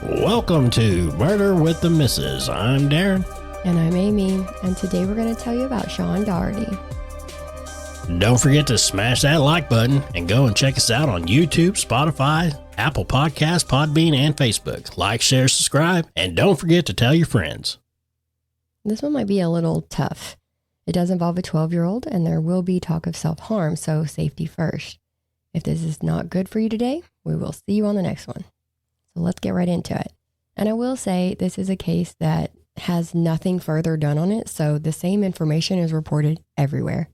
Welcome to Murder with the Missus. I'm Darren. And I'm Amy, and today we're going to tell you about Sean Daugherty. Don't forget to smash that like button and go and check us out on YouTube, Spotify, Apple Podcasts, Podbean, and Facebook. Like, share, subscribe, and don't forget to tell your friends. This one might be a little tough. It does involve a 12-year-old, and there will be talk of self-harm, so safety first. If this is not good for you today, we will see you on the next one. So let's get right into it. And I will say this is a case that has nothing further done on it, so the same information is reported everywhere.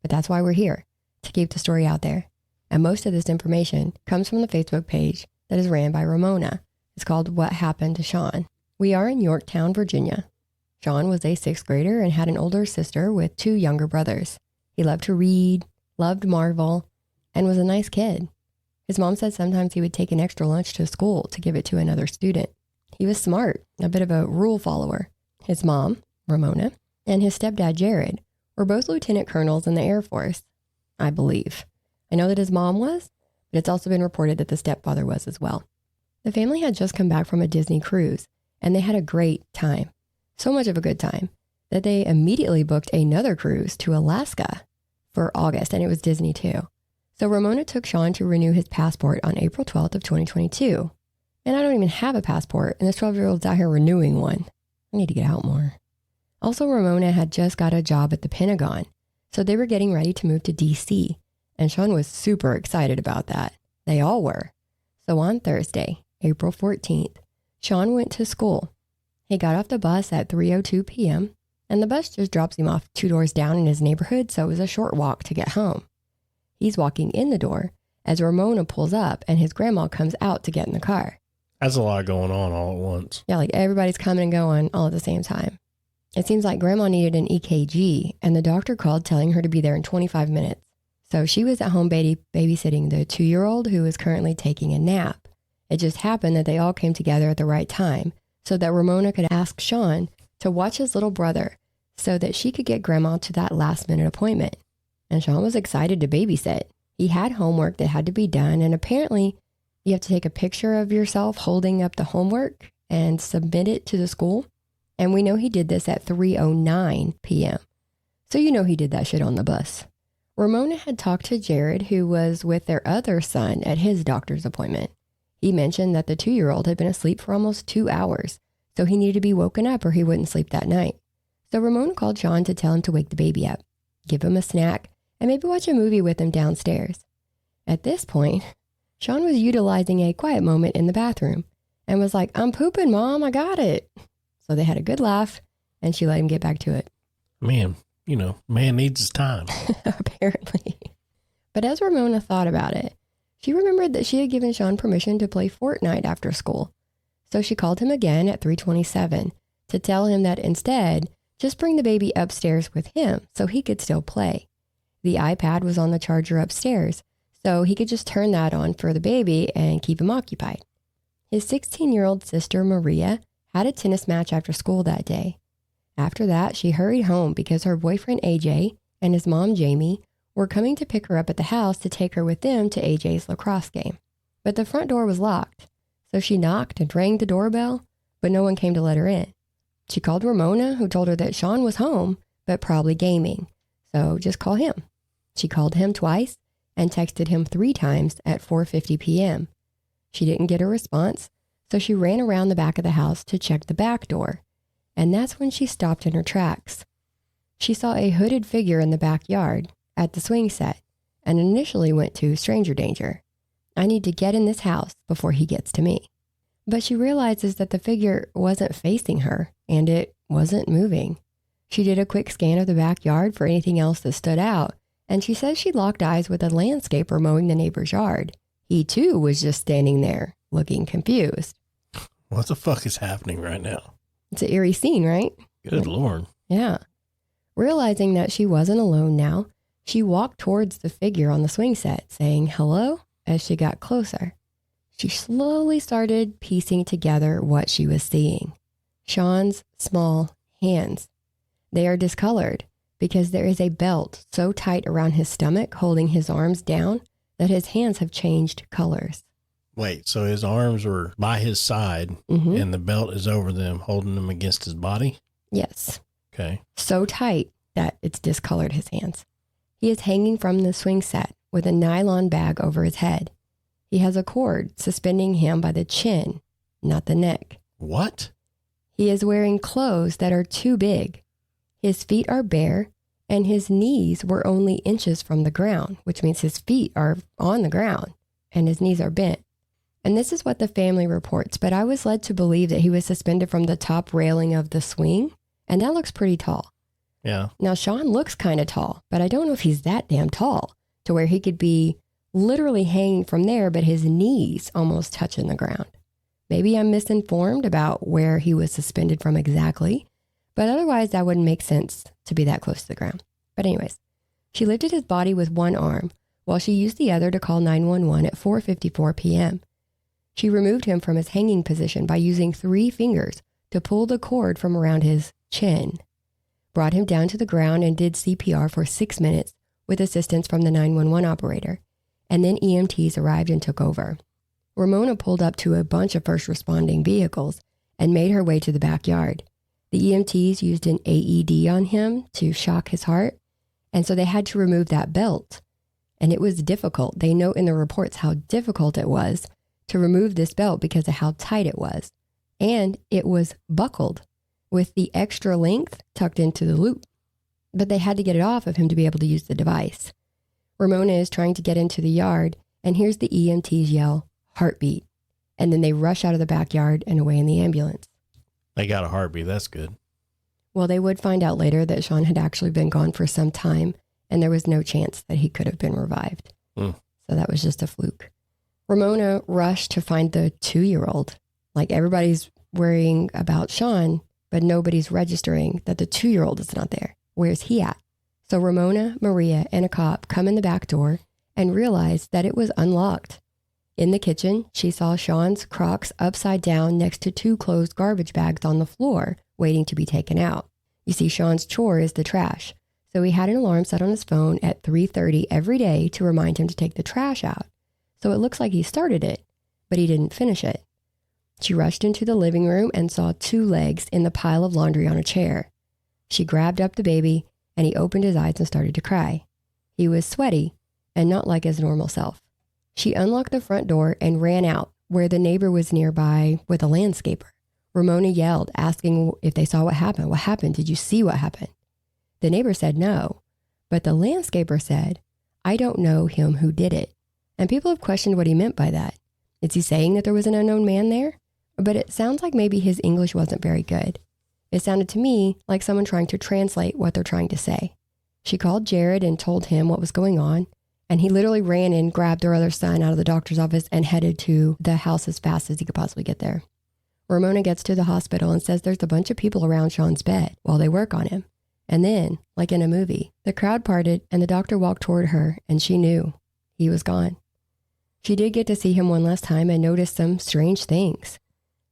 But that's why we're here, to keep the story out there. And most of this information comes from the Facebook page that is ran by Ramona. It's called What Happened to Sean. We are in Yorktown, Virginia. Sean was a 6th grader and had an older sister with 2 younger brothers. He loved to read, loved Marvel, and was a nice kid. His mom said sometimes he would take an extra lunch to school to give it to another student. He was smart, a bit of a rule follower. His mom, Ramona, and his stepdad, Jared, were both lieutenant colonels in the Air Force, I believe. I know that his mom was, but it's also been reported that the stepfather was as well. The family had just come back from a Disney cruise, and they had a great time. So much of a good time that they immediately booked another cruise to Alaska for August, and it was Disney too. So Ramona took Sean to renew his passport on April 12th of 2022. And I don't even have a passport, and this 12-year-old's out here renewing one. I need to get out more. Also, Ramona had just got a job at the Pentagon, so they were getting ready to move to DC, and Sean was super excited about that. They all were. So on Thursday, April 14th, Sean went to school. He got off the bus at 3:02 p.m., and the bus just drops him off 2 doors down in his neighborhood, so it was a short walk to get home. He's walking in the door as Ramona pulls up and his grandma comes out to get in the car. That's a lot going on all at once. Yeah, like everybody's coming and going all at the same time. It seems like grandma needed an EKG and the doctor called telling her to be there in 25 minutes. So she was at home babysitting the 2-year-old who was currently taking a nap. It just happened that they all came together at the right time so that Ramona could ask Sean to watch his little brother so that she could get grandma to that last minute appointment. And Sean was excited to babysit. He had homework that had to be done, and apparently you have to take a picture of yourself holding up the homework and submit it to the school. And we know he did this at 3:09 p.m. So you know he did that shit on the bus. Ramona had talked to Jared, who was with their other son at his doctor's appointment. He mentioned that the 2-year-old had been asleep for almost 2 hours, so he needed to be woken up or he wouldn't sleep that night. So Ramona called Sean to tell him to wake the baby up, give him a snack, and maybe watch a movie with him downstairs. At this point, Sean was utilizing a quiet moment in the bathroom and was like, "I'm pooping, Mom, I got it." So they had a good laugh and she let him get back to it. Man, man needs his time. Apparently. But as Ramona thought about it, she remembered that she had given Sean permission to play Fortnite after school. So she called him again at 3:27 to tell him that instead, just bring the baby upstairs with him so he could still play. The iPad was on the charger upstairs, so he could just turn that on for the baby and keep him occupied. His 16-year-old sister, Maria, had a tennis match after school that day. After that, she hurried home because her boyfriend, AJ, and his mom, Jamie, were coming to pick her up at the house to take her with them to AJ's lacrosse game. But the front door was locked, so she knocked and rang the doorbell, but no one came to let her in. She called Ramona, who told her that Sean was home, but probably gaming, so just call him. She called him twice and texted him 3 times at 4:50 p.m. She didn't get a response, so she ran around the back of the house to check the back door, and that's when she stopped in her tracks. She saw a hooded figure in the backyard at the swing set and initially went to stranger danger. I need to get in this house before he gets to me. But she realizes that the figure wasn't facing her and it wasn't moving. She did a quick scan of the backyard for anything else that stood out, and she says she locked eyes with a landscaper mowing the neighbor's yard. He too was just standing there, looking confused. What the fuck is happening right now? It's an eerie scene, right? Good Lord. Yeah. Realizing that she wasn't alone now, she walked towards the figure on the swing set, saying hello as she got closer. She slowly started piecing together what she was seeing. Sean's small hands. They are discolored because there is a belt so tight around his stomach holding his arms down that his hands have changed colors. Wait, so his arms were by his side and the belt is over them, holding them against his body? Yes. Okay. So tight that it's discolored his hands. He is hanging from the swing set with a nylon bag over his head. He has a cord suspending him by the chin, not the neck. What? He is wearing clothes that are too big. His feet are bare, and his knees were only inches from the ground, which means his feet are on the ground, and his knees are bent. And this is what the family reports, but I was led to believe that he was suspended from the top railing of the swing, and that looks pretty tall. Yeah. Now, Sean looks kind of tall, but I don't know if he's that damn tall to where he could be literally hanging from there, but his knees almost touching the ground. Maybe I'm misinformed about where he was suspended from exactly, but otherwise that wouldn't make sense to be that close to the ground. But anyways, she lifted his body with one arm while she used the other to call 911 at 4:54 p.m. She removed him from his hanging position by using 3 fingers to pull the cord from around his chin, brought him down to the ground and did CPR for 6 minutes with assistance from the 911 operator, and then EMTs arrived and took over. Ramona pulled up to a bunch of first responding vehicles and made her way to the backyard. The EMTs used an AED on him to shock his heart, and so they had to remove that belt. And it was difficult. They note in the reports how difficult it was to remove this belt because of how tight it was. And it was buckled with the extra length tucked into the loop. But they had to get it off of him to be able to use the device. Ramona is trying to get into the yard and hears the EMTs yell, "Heartbeat." And then they rush out of the backyard and away in the ambulance. They got a heartbeat. That's good. Well, they would find out later that Sean had actually been gone for some time and there was no chance that he could have been revived. So that was just a fluke. Ramona rushed to find the 2-year-old. Like, everybody's worrying about Sean, but nobody's registering that the 2-year-old is not there. Where's he at? So Ramona, Maria, and a cop come in the back door and realize that it was unlocked. In the kitchen, she saw Sean's Crocs upside down next to 2 closed garbage bags on the floor, waiting to be taken out. You see, Sean's chore is the trash. So he had an alarm set on his phone at 3:30 every day to remind him to take the trash out. So it looks like he started it, but he didn't finish it. She rushed into the living room and saw 2 legs in the pile of laundry on a chair. She grabbed up the baby and he opened his eyes and started to cry. He was sweaty and not like his normal self. She unlocked the front door and ran out where the neighbor was nearby with a landscaper. Ramona yelled, asking if they saw what happened. What happened? Did you see what happened? The neighbor said no, but the landscaper said, "I don't know him who did it." And people have questioned what he meant by that. Is he saying that there was an unknown man there? But it sounds like maybe his English wasn't very good. It sounded to me like someone trying to translate what they're trying to say. She called Jared and told him what was going on, and he literally ran in, grabbed their other son out of the doctor's office, and headed to the house as fast as he could possibly get there. Ramona gets to the hospital and says there's a bunch of people around Sean's bed while they work on him. And then, like in a movie, the crowd parted and the doctor walked toward her, and she knew he was gone. She did get to see him one last time and noticed some strange things.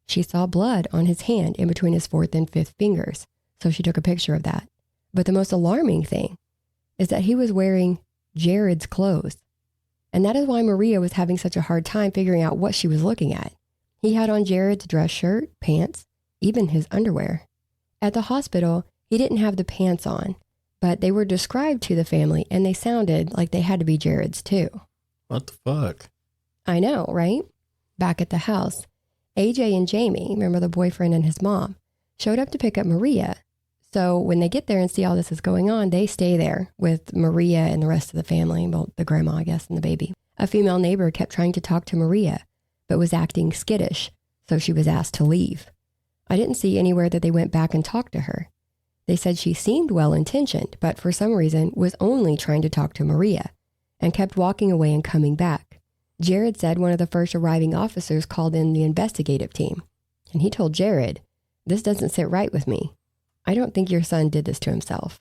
She saw blood on his hand in between his 4th and 5th fingers, so she took a picture of that. But the most alarming thing is that he was wearing Jared's clothes. And that is why Maria was having such a hard time figuring out what she was looking at. He had on Jared's dress shirt, pants, even his underwear. At the hospital, he didn't have the pants on, but they were described to the family and they sounded like they had to be Jared's too. What the fuck? I know, right? Back at the house, AJ and Jamie, remember the boyfriend and his mom, showed up to pick up Maria. So when they get there and see all this is going on, they stay there with Maria and the rest of the family, well, the grandma, I guess, and the baby. A female neighbor kept trying to talk to Maria, but was acting skittish, so she was asked to leave. I didn't see anywhere that they went back and talked to her. They said she seemed well-intentioned, but for some reason was only trying to talk to Maria and kept walking away and coming back. Jared said one of the first arriving officers called in the investigative team, and he told Jared, "This doesn't sit right with me. I don't think your son did this to himself."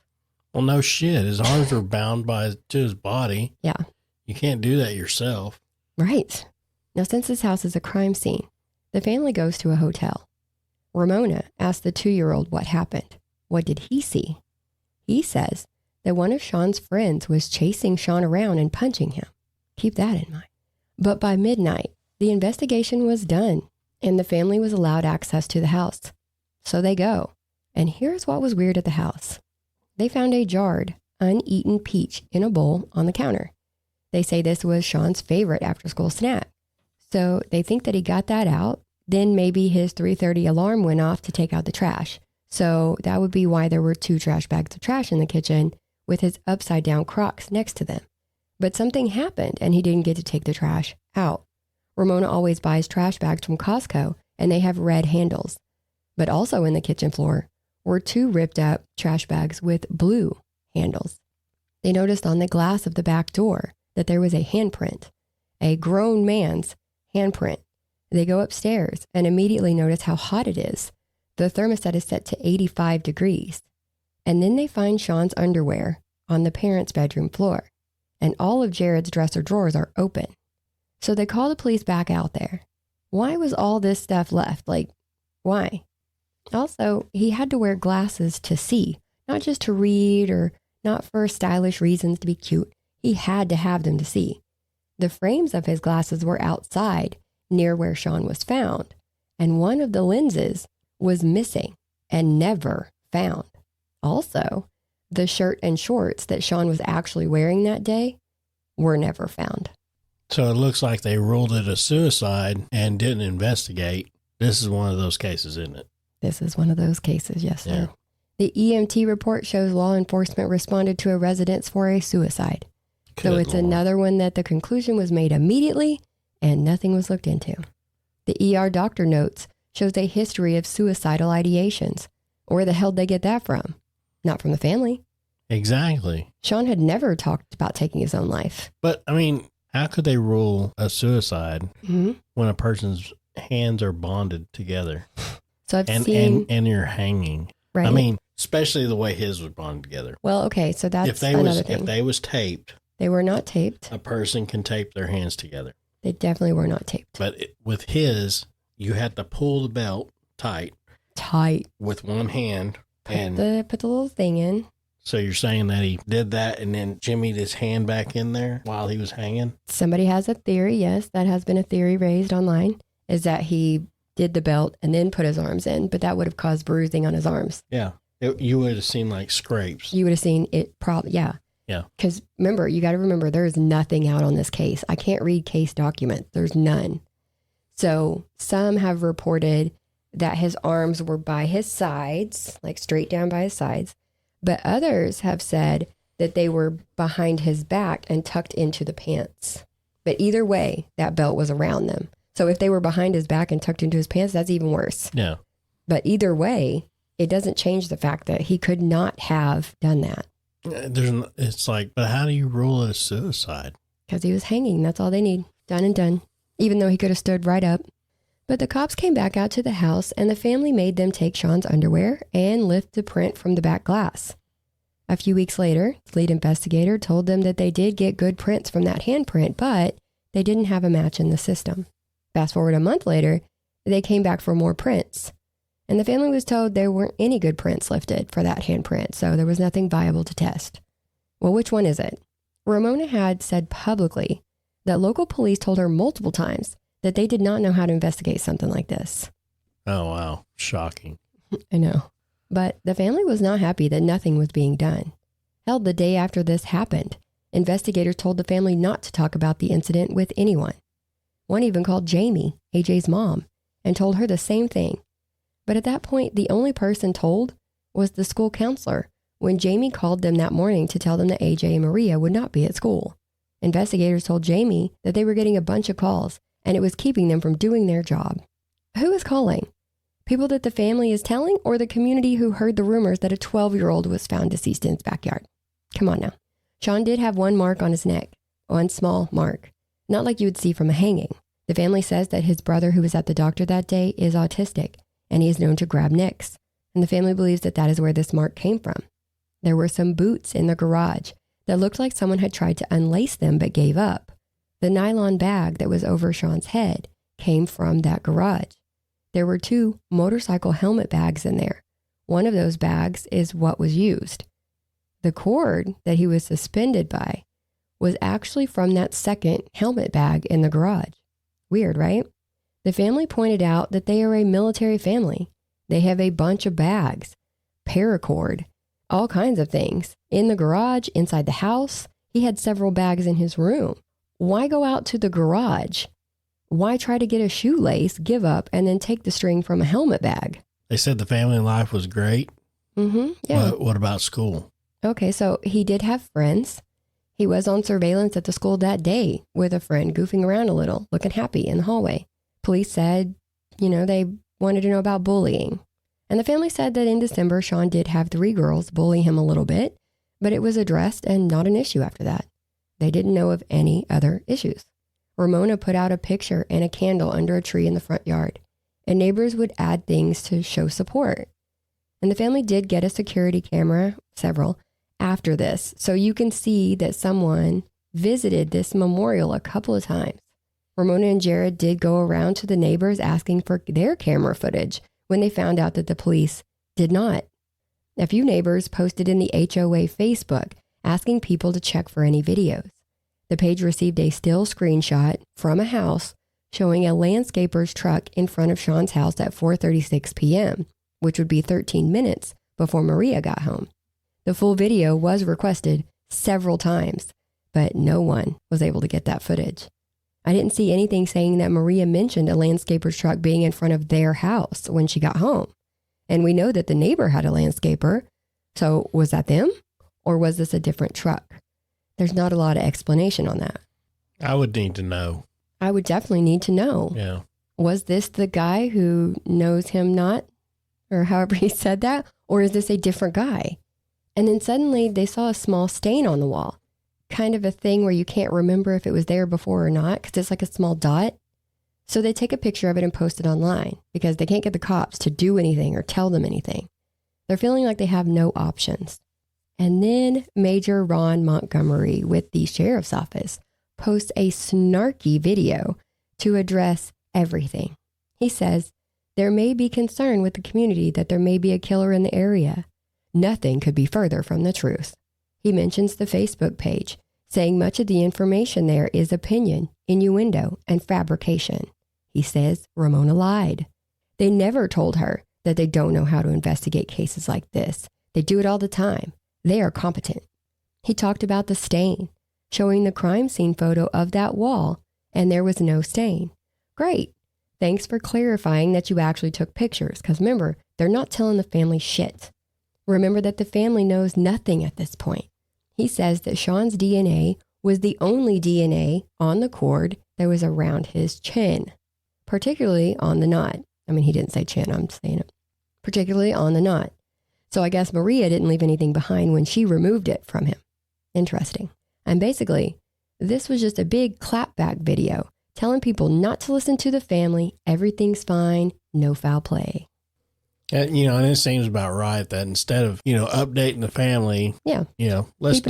Well, no shit. His arms were bound to his body. Yeah. You can't do that yourself. Right. Now, since this house is a crime scene, the family goes to a hotel. Ramona asked the 2-year-old what happened. What did he see? He says that one of Sean's friends was chasing Sean around and punching him. Keep that in mind. But by midnight, The investigation was done, and the family was allowed access to the house. So they go. And here's what was weird at the house. They found a jarred, uneaten peach in a bowl on the counter. They say this was Sean's favorite after-school snack. So they think that he got that out. Then maybe his 3:30 alarm went off to take out the trash. So that would be why there were 2 trash bags of trash in the kitchen with his upside-down Crocs next to them. But something happened, and he didn't get to take the trash out. Ramona always buys trash bags from Costco, and they have red handles. But also in the kitchen floor were 2 ripped up trash bags with blue handles. They noticed on the glass of the back door that there was a handprint, a grown man's handprint. They go upstairs and immediately notice how hot it is. The thermostat is set to 85 degrees. And then they find Sean's underwear on the parents' bedroom floor, and all of Jared's dresser drawers are open. So they call the police back out there. Why was all this stuff left? Like, why? Also, he had to wear glasses to see, not just to read or not for stylish reasons to be cute. He had to have them to see. The frames of his glasses were outside near where Sean was found, and one of the lenses was missing and never found. Also, the shirt and shorts that Sean was actually wearing that day were never found. So it looks like they ruled it a suicide and didn't investigate. This is one of those cases, isn't it? This is one of those cases, yes, sir. Yeah. The EMT report shows law enforcement responded to a residence for a suicide. So it's another one that the conclusion was made immediately and nothing was looked into. The ER doctor notes shows a history of suicidal ideations. Where the hell did they get that from? Not from the family. Exactly. Sean had never talked about taking his own life. But, I mean, how could they rule a suicide when a person's hands are bonded together? So I've seen... And you're hanging. Right. I mean, especially the way his was bonded together. Well, okay, so that's another thing. If they was taped... They were not taped. A person can tape their hands together. They definitely were not taped. But with his, you had to pull the belt tight. With one hand. Put the little thing in. So you're saying that he did that and then jimmied his hand back in there while he was hanging? Somebody has a theory, yes, that has been a theory raised online, is that he did the belt and then put his arms in, but that would have caused bruising on his arms. Yeah. You would have seen like scrapes. You would have seen it probably, yeah. Yeah. Because remember, you got to remember, there is nothing out on this case. I can't read case documents. There's none. So some have reported that his arms were by his sides, like straight down by his sides. But others have said that they were behind his back and tucked into the pants. But either way, that belt was around them. So if they were behind his back and tucked into his pants, that's even worse. Yeah. But either way, it doesn't change the fact that he could not have done that. It's like, but how do you rule it a suicide? Because he was hanging. That's all they need. Done and done. Even though he could have stood right up. But the cops came back out to the house and the family made them take Sean's underwear and lift the print from the back glass. A few weeks later, the lead investigator told them that they did get good prints from that handprint, but they didn't have a match in the system. Fast forward a month later, they came back for more prints. And the family was told there weren't any good prints lifted for that handprint, so there was nothing viable to test. Well, which one is it? Ramona had said publicly that local police told her multiple times that they did not know how to investigate something like this. Oh, wow. Shocking. I know. But the family was not happy that nothing was being done. Hell, the day after this happened, investigators told the family not to talk about the incident with anyone. One even called Jamie, AJ's mom, and told her the same thing. But at that point, the only person told was the school counselor when Jamie called them that morning to tell them that AJ and Maria would not be at school. Investigators told Jamie that they were getting a bunch of calls and it was keeping them from doing their job. Who is calling? People that the family is telling or the community who heard the rumors that a 12-year-old was found deceased in his backyard? Come on now. Sean did have one mark on his neck, one small mark, not like you would see from a hanging. The family says that his brother who was at the doctor that day is autistic and he is known to grab necks. And the family believes that that is where this mark came from. There were some boots in the garage that looked like someone had tried to unlace them but gave up. The nylon bag that was over Sean's head came from that garage. There were 2 motorcycle helmet bags in there. One of those bags is what was used. The cord that he was suspended by was actually from that second helmet bag in the garage. Weird, right? The family pointed out that they are a military family. They have a bunch of bags, paracord, all kinds of things. In the garage, inside the house, he had several bags in his room. Why go out to the garage? Why try to get a shoelace, give up, and then take the string from a helmet bag? They said the family life was great. Mm-hmm. Yeah. What about school? Okay, so he did have friends. He was on surveillance at the school that day with a friend goofing around a little, looking happy in the hallway. Police said, they wanted to know about bullying. And the family said that in December, Sean did have 3 girls bully him a little bit, but it was addressed and not an issue after that. They didn't know of any other issues. Ramona put out a picture and a candle under a tree in the front yard, and neighbors would add things to show support. And the family did get a security camera, several, after this, so you can see that someone visited this memorial a couple of times. Ramona and Jared did go around to the neighbors asking for their camera footage when they found out that the police did not. A few neighbors posted in the HOA Facebook asking people to check for any videos. The page received a still screenshot from a house showing a landscaper's truck in front of Sean's house at 4:36 p.m., which would be 13 minutes before Maria got home. The full video was requested several times, but no one was able to get that footage. I didn't see anything saying that Maria mentioned a landscaper's truck being in front of their house when she got home. And we know that the neighbor had a landscaper. So was that them? Or was this a different truck? There's not a lot of explanation on that. I would need to know. I would definitely need to know. Yeah. Was this the guy who knows him not? Or however he said that? Or is this a different guy? And then suddenly they saw a small stain on the wall. Kind of a thing where you can't remember if it was there before or not because it's like a small dot. So they take a picture of it and post it online because they can't get the cops to do anything or tell them anything. They're feeling like they have no options. And then Major Ron Montgomery with the sheriff's office posts a snarky video to address everything. He says, there may be concern with the community that there may be a killer in the area. Nothing could be further from the truth. He mentions the Facebook page, saying much of the information there is opinion, innuendo, and fabrication. He says Ramona lied. They never told her that they don't know how to investigate cases like this. They do it all the time. They are competent. He talked about the stain, showing the crime scene photo of that wall, and there was no stain. Great. Thanks for clarifying that you actually took pictures, because remember, they're not telling the family shit. Remember that the family knows nothing at this point. He says that Sean's DNA was the only DNA on the cord that was around his chin, particularly on the knot. I mean, he didn't say chin, I'm saying it. Particularly on the knot. So I guess Maria didn't leave anything behind when she removed it from him. Interesting. And basically, this was just a big clapback video telling people not to listen to the family. Everything's fine. No foul play. And it seems about right that instead of, updating the family, let's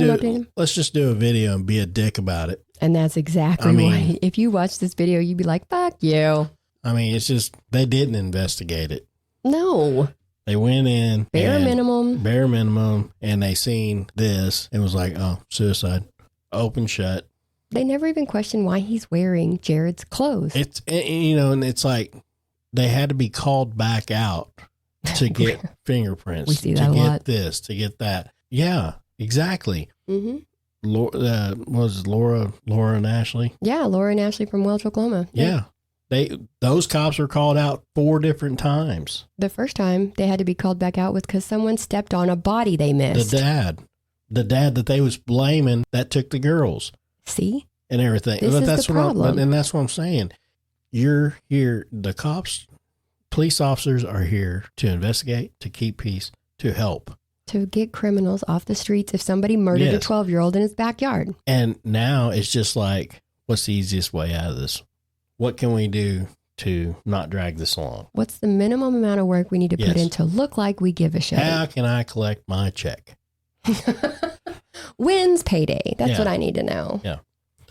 just do a video and be a dick about it. And that's exactly why. If you watch this video, you'd be like, fuck you. I mean, it's just, they didn't investigate it. No. They went in. Bare minimum. And they seen this and was like, oh, suicide. Open, shut. They never even questioned why he's wearing Jared's clothes. And it's like they had to be called back out to get fingerprints. We see that a lot. To get this, to get that. Yeah, exactly. Mm-hmm. Was Laura and Ashley? Yeah, Laura and Ashley from Welch, Oklahoma. Yeah. Those cops were called out 4 different times. The first time they had to be called back out was because someone stepped on a body they missed. The dad that they was blaming that took the girls. See? And everything. This is the problem. And that's what I'm saying. You're here, the cops, police officers are here to investigate, to keep peace, to help. To get criminals off the streets if somebody murdered a 12-year-old in his backyard. And now it's just like, what's the easiest way out of this? What can we do to not drag this along? What's the minimum amount of work we need to put in to look like we give a shit? How can I collect my check? When's payday? That's what I need to know. Yeah.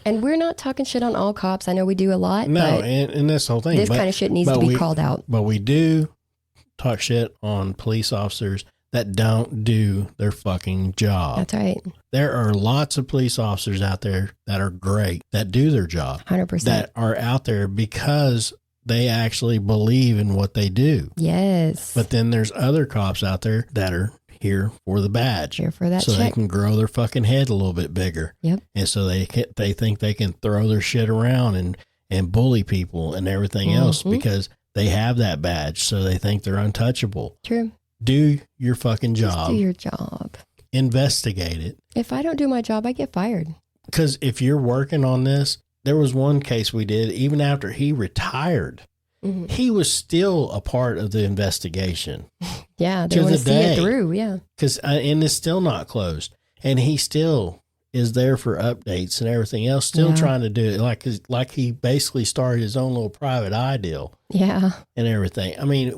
And we're not talking shit on all cops. I know we do a lot. No, but and this whole thing. This kind of shit needs to be called out. But we do talk shit on police officers that don't do their fucking job. That's right. There are lots of police officers out there that are great, that do their job. 100%. That are out there because they actually believe in what they do. Yes. But then there's other cops out there that are here for the badge. Here for that so check. They can grow their fucking head a little bit bigger. Yep. And so they think they can throw their shit around and bully people and everything else because they have that badge. So they think they're untouchable. True. Do your fucking job. Just do your job. Investigate it. If I don't do my job, I get fired. Because if you're working on this, there was one case we did, even after he retired, he was still a part of the investigation. Yeah, they want to see it through, yeah. And it's still not closed. And he still is there for updates and everything else, still trying to do it. Like he basically started his own little private eye deal. Yeah. And everything. I mean,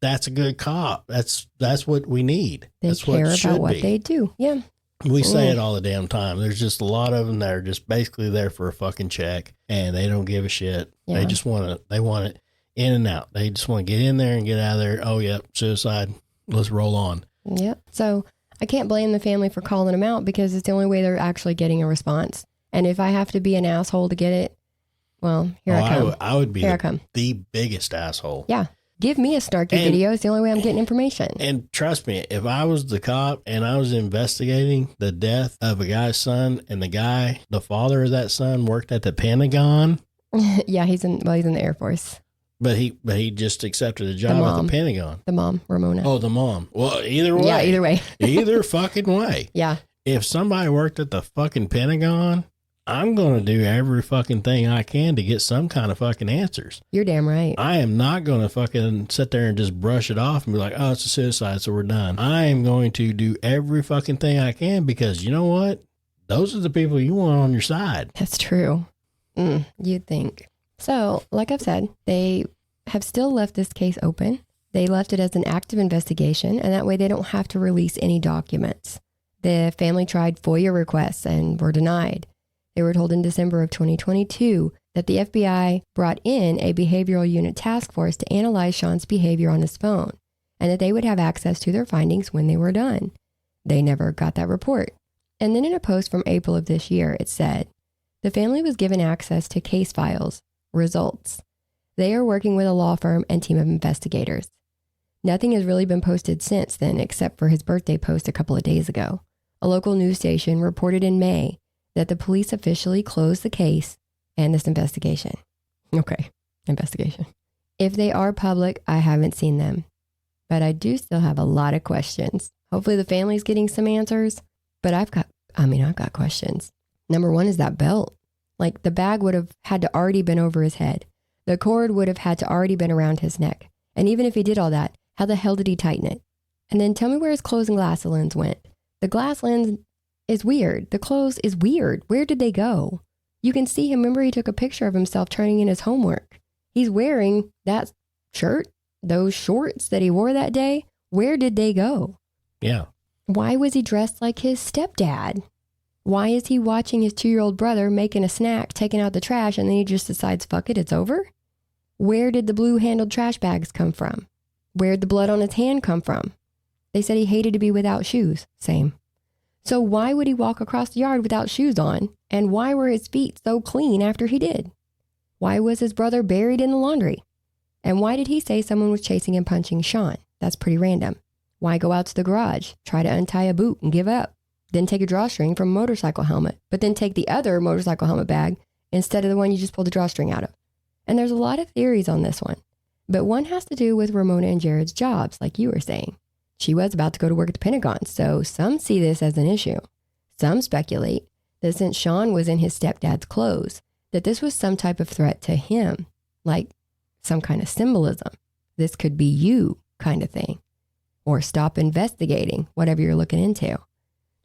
that's a good cop. That's what we need. That's care what about what they do. Yeah. We say it all the damn time. There's just a lot of them that are just basically there for a fucking check and they don't give a shit. Yeah. They just want it in and out. They just want to get in there and get out of there. Oh, yep, suicide. Let's roll on. Yep. So I can't blame the family for calling them out because it's the only way they're actually getting a response. And if I have to be an asshole to get it, well, here I come. I would be the biggest asshole. Yeah. Give me a snarky video. It's the only way I'm getting information. And trust me, if I was the cop and I was investigating the death of a guy's son and the father of that son worked at the Pentagon. Yeah, he's in the Air Force. But he just accepted a job at the Pentagon. The mom, Ramona. Oh, the mom. Well, either way. Yeah, either way. Either fucking way. Yeah. If somebody worked at the fucking Pentagon, I'm going to do every fucking thing I can to get some kind of fucking answers. You're damn right. I am not going to fucking sit there and just brush it off and be like, oh, it's a suicide, so we're done. I am going to do every fucking thing I can because you know what? Those are the people you want on your side. That's true. You'd think. So, like I've said, they have still left this case open. They left it as an active investigation, and that way they don't have to release any documents. The family tried FOIA requests and were denied. They were told in December of 2022 that the FBI brought in a behavioral unit task force to analyze Sean's behavior on his phone and that they would have access to their findings when they were done. They never got that report. And then in a post from April of this year, it said, the family was given access to case files, results. They are working with a law firm and team of investigators. Nothing has really been posted since then except for his birthday post a couple of days ago. A local news station reported in May that the police officially closed the case and this investigation. Okay, investigation. If they are public, I haven't seen them, but I do still have a lot of questions. Hopefully the family's getting some answers, but I've got questions. Number one is that belt. Like the bag would have had to already been over his head. The cord would have had to already been around his neck. And even if he did all that, how the hell did he tighten it? And then tell me where his clothes and glass lens went. The glass lens is weird. The clothes is weird. Where did they go? You can see him. Remember, he took a picture of himself turning in his homework. He's wearing that shirt, those shorts that he wore that day. Where did they go? Yeah. Why was he dressed like his stepdad? Why is he watching his 2-year-old brother making a snack, taking out the trash, and then he just decides, fuck it, it's over? Where did the blue-handled trash bags come from? Where'd the blood on his hand come from? They said he hated to be without shoes. Same. So why would he walk across the yard without shoes on? And why were his feet so clean after he did? Why was his brother buried in the laundry? And why did he say someone was chasing and punching Sean? That's pretty random. Why go out to the garage, try to untie a boot and give up? Then take a drawstring from a motorcycle helmet, but then take the other motorcycle helmet bag instead of the one you just pulled the drawstring out of. And there's a lot of theories on this one, but one has to do with Ramona and Jared's jobs, like you were saying. She was about to go to work at the Pentagon, so some see this as an issue. Some speculate that since Sean was in his stepdad's clothes, that this was some type of threat to him, like some kind of symbolism. This could be you kind of thing. Or stop investigating whatever you're looking into.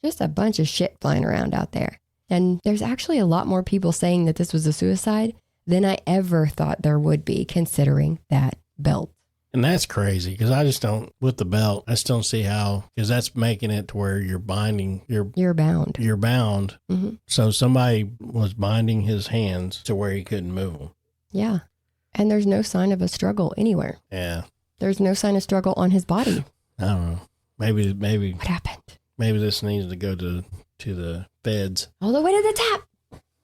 Just a bunch of shit flying around out there. And there's actually a lot more people saying that this was a suicide than I ever thought there would be, considering that belt. And that's crazy because I just don't, with the belt, I just don't see how, because that's making it to where you're binding, you're bound. You're bound. Mm-hmm. So somebody was binding his hands to where he couldn't move them. Yeah. And there's no sign of a struggle anywhere. Yeah. There's no sign of struggle on his body. I don't know. Maybe What happened? maybe this needs to go to the feds. All the way to the top.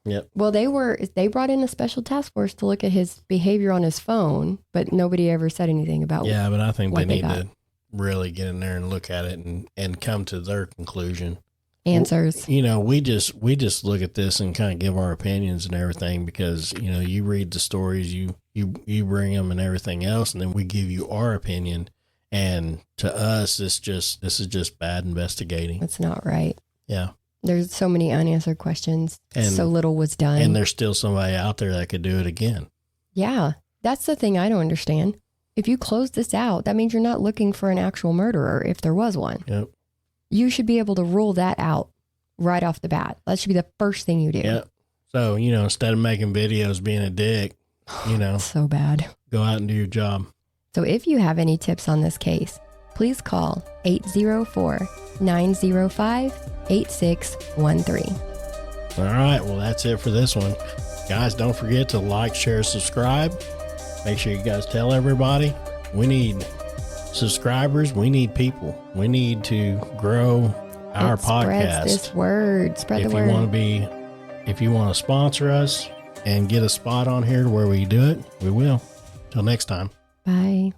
Yep. Well, they brought in a special task force to look at his behavior on his phone, but nobody ever said anything about Yeah, but I think they what they need got. to really get in there and look at it and come to their conclusion. Answers. You know, we just look at this and kind of give our opinions and everything because, you know, you read the stories, you bring them and everything else, and then we give you our opinion. And to us, this is just bad investigating. That's not right. Yeah. There's so many unanswered questions. And so little was done. And there's still somebody out there that could do it again. Yeah. That's the thing I don't understand. If you close this out, that means you're not looking for an actual murderer if there was one. Yep. You should be able to rule that out right off the bat. That should be the first thing you do. Yep. So, you know, instead of making videos being a dick, you know, So bad. go out and do your job. So if you have any tips on this case, please call 804-905-8613. All right. Well, that's it for this one. Guys, don't forget to like, share, subscribe. Make sure you guys tell everybody. We need subscribers. We need people. We need to grow our podcast. This word. Spread the word. If you want to sponsor us and get a spot on here where we do it, we will. Till next time. Bye.